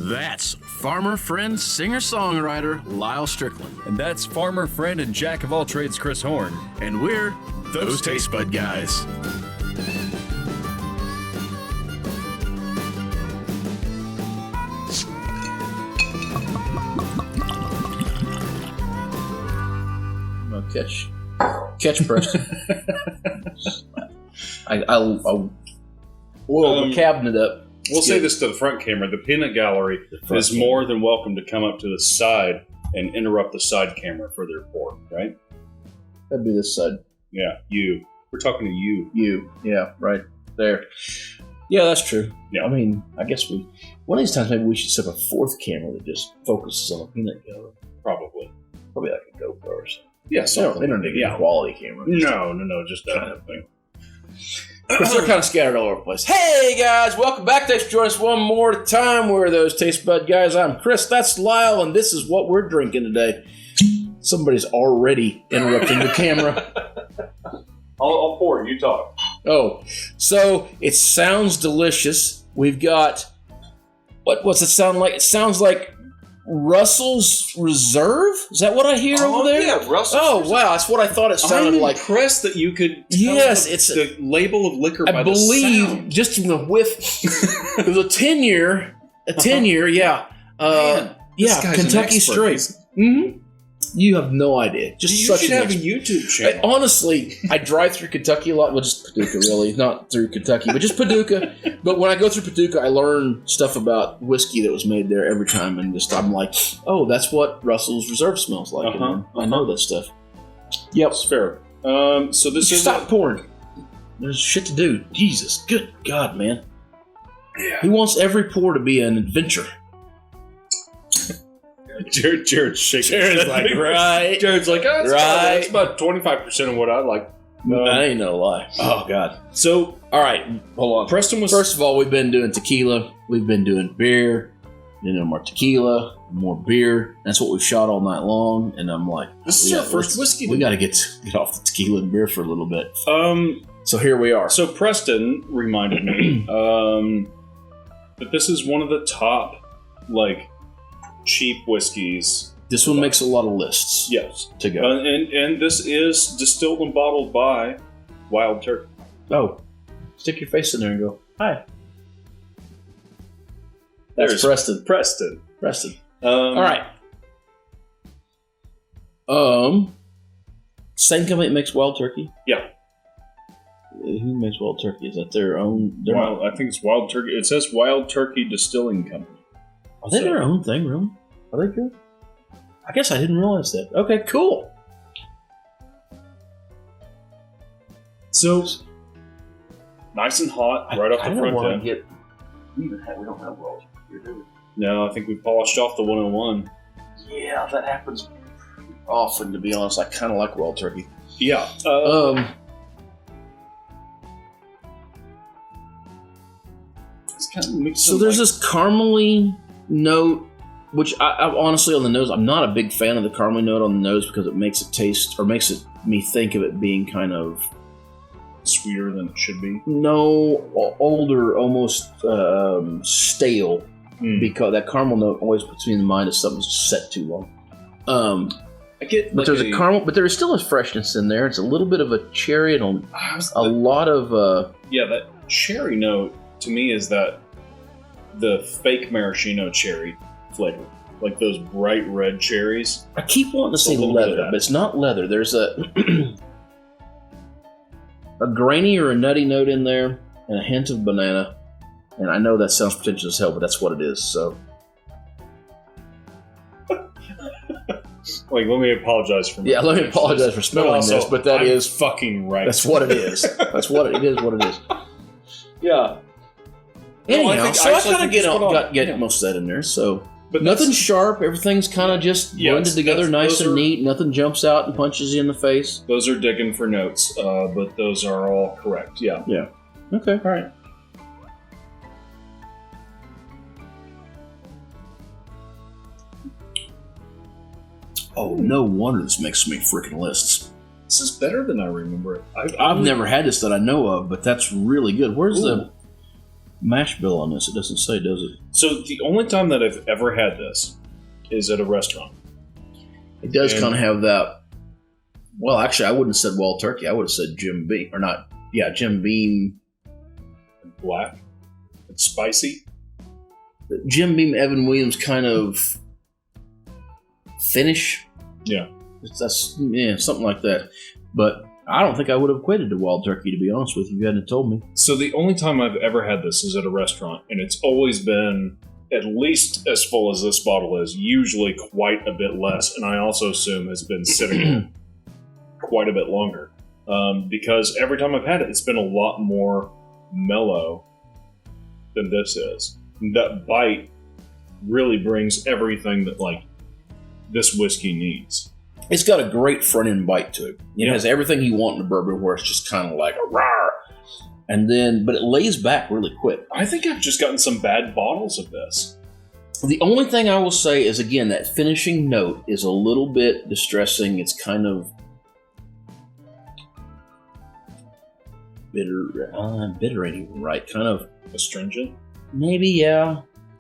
That's farmer friend, singer-songwriter Lyal Strickland. And that's farmer friend and jack of all trades Chris Horn. And we're those Tastebudguys. Catch Preston. I'll oil the cabinet up. We'll say this to the front camera. The peanut gallery is more than welcome to come up to the side and interrupt the side camera for their pour, right? That'd be this side. Yeah, you. We're talking to you. You. Yeah, right there. Yeah, that's true. Yeah. I mean, I guess one of these times maybe we should set up a fourth camera that just focuses on the peanut gallery. Probably like a GoPro or something. Yeah, They don't need a quality camera. No, just that kind of thing. Because they're kind of scattered all over the place. Hey guys, welcome back. Thanks for joining us one more time. We're those Taste Bud guys. I'm Chris. That's Lyal, and this is what we're drinking today. Somebody's already interrupting the camera. I'll pour it. You talk. Oh, so it sounds delicious. We've got what's it sound like? It sounds like Russell's Reserve? Is that what I hear over there? Yeah, Russell's Reserve. Wow, that's what I thought it sounded like. I'm impressed that you could tell it's the label of liquor by the sound. Just from the whiff. It was a 10-year. Yeah. Man, this guy's Kentucky an expert. Straight. Mm-hmm. You have no idea. You should have a YouTube channel. Honestly, I drive through Kentucky a lot. Well, just Paducah, really. Not through Kentucky, but just Paducah. But when I go through Paducah, I learn stuff about whiskey that was made there every time. And I'm like, oh, that's what Russell's Reserve smells like. I know that stuff. Yep. It's fair. So this is... Stop pouring. There's shit to do. Jesus. Good God, man. Yeah. He wants every pour to be an adventure. Jared's shaking. Jared's like, right. Jared's like, oh, right. That's about 25% of what I like. That ain't no lie. Oh, God. So, all right, hold on. Preston was... First of all, we've been doing tequila. We've been doing beer. Then more tequila, more beer. That's what we've shot all night long. And I'm like, this is our first whiskey. We got to get off the tequila and beer for a little bit. So here we are. So Preston reminded me that this is one of the top, cheap whiskeys. This one makes a lot of lists. Yes. To go. And this is distilled and bottled by Wild Turkey. Oh. Stick your face in there and go, hi. That's Preston. Preston. All right. Same company that makes Wild Turkey? Yeah. Who makes Wild Turkey? Is that their own? I think it's Wild Turkey. It says Wild Turkey Distilling Company. Are they their own thing, really? Are they good? I guess I didn't realize that. Okay, cool. So, nice and hot right off the front end. We don't have Wild Turkey, do we? No, I think we polished off the 101. Yeah, that happens often, to be honest. I kind of like Wild Turkey. Yeah. It's kind of mixed. So there's this caramely note, which I honestly, on the nose, I'm not a big fan of the caramely note on the nose because it makes it taste, or makes me think of it being kind of sweeter than it should be. No, older, almost stale. Because that caramel note always puts me in the mind of something that's set too long. I get, but there's a caramel, but there is still a freshness in there. It's a little bit of a cherry and a lot of that cherry note to me is that the fake maraschino cherry flavor, like those bright red cherries. I keep wanting to say leather, but it's not leather. There's a grainy or a nutty note in there, and a hint of banana. And I know that sounds pretentious as hell, but that's what it is. So, let me apologize for. Yeah, let me apologize for smelling this, but that is fucking right. That's what it is. That's what it is. What it is. Yeah. Anyhow, I kind of get most of that in there. So, but nothing sharp. Everything's kind of just blended together, nice and neat. Nothing jumps out and punches you in the face. Those are digging for notes, but those are all correct. Yeah. Yeah. Okay. All right. Oh, no wonder this makes so many freaking lists. This is better than I remember it. I've never had this that I know of, but that's really good. Where's the... mash bill on this? It doesn't say, does it? So the only time that I've ever had this is at a restaurant. It does kind of have that. Well, actually, I wouldn't have said Wild Turkey. I would have said Jim Beam. Or not. Yeah, Jim Beam. Black. It's spicy. Jim Beam, Evan Williams kind of finish. Yeah. Something like that. But I don't think I would have equated to Wild Turkey, to be honest with you. You hadn't told me. So the only time I've ever had this is at a restaurant, and it's always been at least as full as this bottle is, usually quite a bit less, and I also assume has been sitting quite a bit longer. Because every time I've had it, it's been a lot more mellow than this is. That bite really brings everything that, like, this whiskey needs. It's got a great front end bite to it. It has everything you want in a bourbon, where it's just kind of like a rawr. And then, but it lays back really quick. I think I've just gotten some bad bottles of this. The only thing I will say is, again, that finishing note is a little bit distressing. It's kind of bitter ain't even right. Kind of astringent? Maybe, yeah.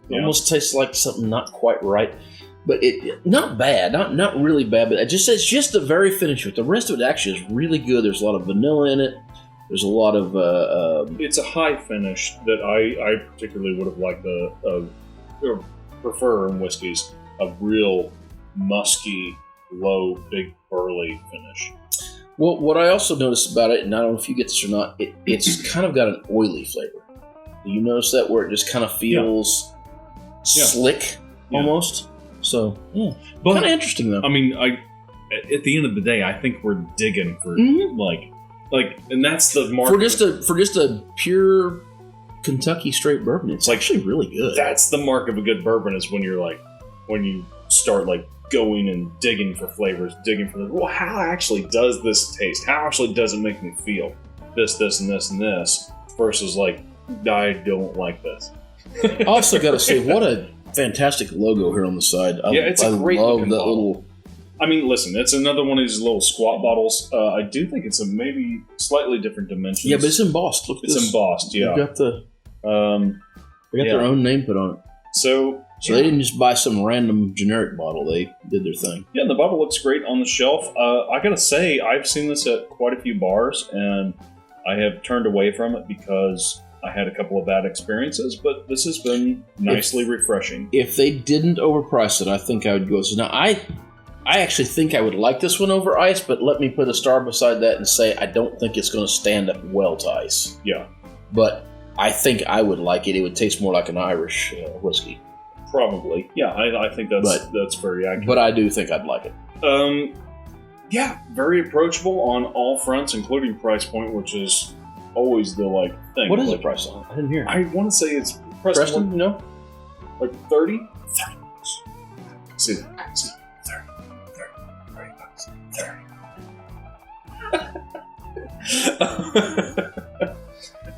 Almost tastes like something not quite right. But it not bad, not really bad, but it's just the very finish of it. The rest of it actually is really good. There's a lot of vanilla in it. There's a lot of... it's a high finish that I particularly would have liked or prefer in whiskeys. A real musky, low, big, burly finish. Well, what I also noticed about it, and I don't know if you get this or not, it's kind of got an oily flavor. Do you notice that, where it just kind of feels slick almost? So, yeah. But kind of interesting, though. I mean, at the end of the day, I think we're digging for, like, and that's the mark. For just a pure Kentucky straight bourbon, it's actually really good. That's the mark of a good bourbon, is when you start, like, going and digging for flavors, well, how actually does this taste? How actually does it make me feel? This, and this, and this, versus, like, I don't like this. I also got to say, what a fantastic logo here on the side. It's a great looking that bottle. little. I mean, listen, it's another one of these little squat bottles. I do think it's a maybe slightly different dimensions. Yeah, but it's embossed. Look, it's embossed. Yeah, they got their own name put on it. So they didn't just buy some random generic bottle. They did their thing. Yeah, the bottle looks great on the shelf. I gotta say, I've seen this at quite a few bars, and I have turned away from it because I had a couple of bad experiences, but this has been nicely refreshing. If they didn't overprice it, I think I would go. So now I actually think I would like this one over ice, but let me put a star beside that and say I don't think it's going to stand up well to ice. Yeah. But I think I would like it. It would taste more like an Irish whiskey. Probably. Yeah, I think that's very accurate. But I do think I'd like it. Yeah, very approachable on all fronts, including price point, which is always the thing. What is the price on it? I didn't hear. I want to say it's Preston, you know? Like 30? 30 bucks. See, 30 bucks.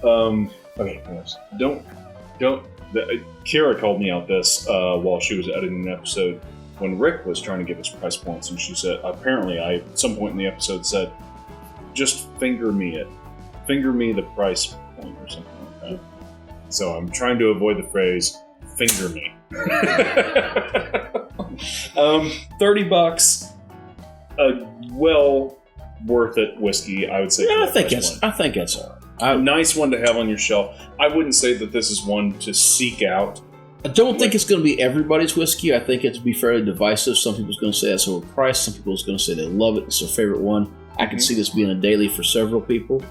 30. Okay, don't. Kira called me out this while she was editing the episode when Rick was trying to give us price points, and she said, apparently I, at some point in the episode, said, just finger me it. Finger me the price point or something like that. So I'm trying to avoid the phrase, finger me. $30, a well worth it whiskey, I would say. Yeah, I think that's all right. A nice one to have on your shelf. I wouldn't say that this is one to seek out. I don't think it's going to be everybody's whiskey. I think it'd be fairly divisive. Some people's going to say that's overpriced. Some people's going to say they love it. It's their favorite one. I can see this being a daily for several people.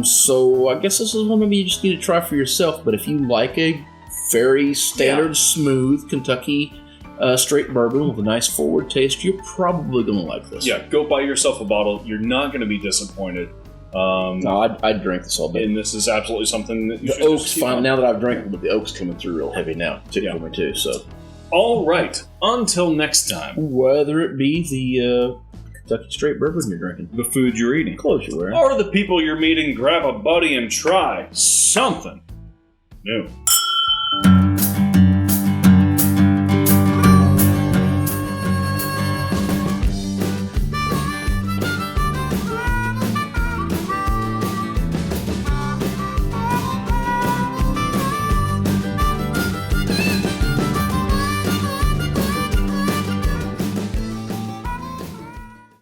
So I guess this is one maybe you just need to try for yourself. But if you like a very standard, smooth Kentucky straight bourbon with a nice forward taste, you're probably going to like this. Yeah, go buy yourself a bottle. You're not going to be disappointed. No, I'd drink this all day. And this is absolutely something that you should oak's fine. Now that I've drank it, but the oak's coming through real heavy now for me too. So, all right. Until next time. Whether it be the Kentucky straight bourbon you're drinking, the food you're eating, clothes you're wearing, or the people you're meeting, grab a buddy and try something new.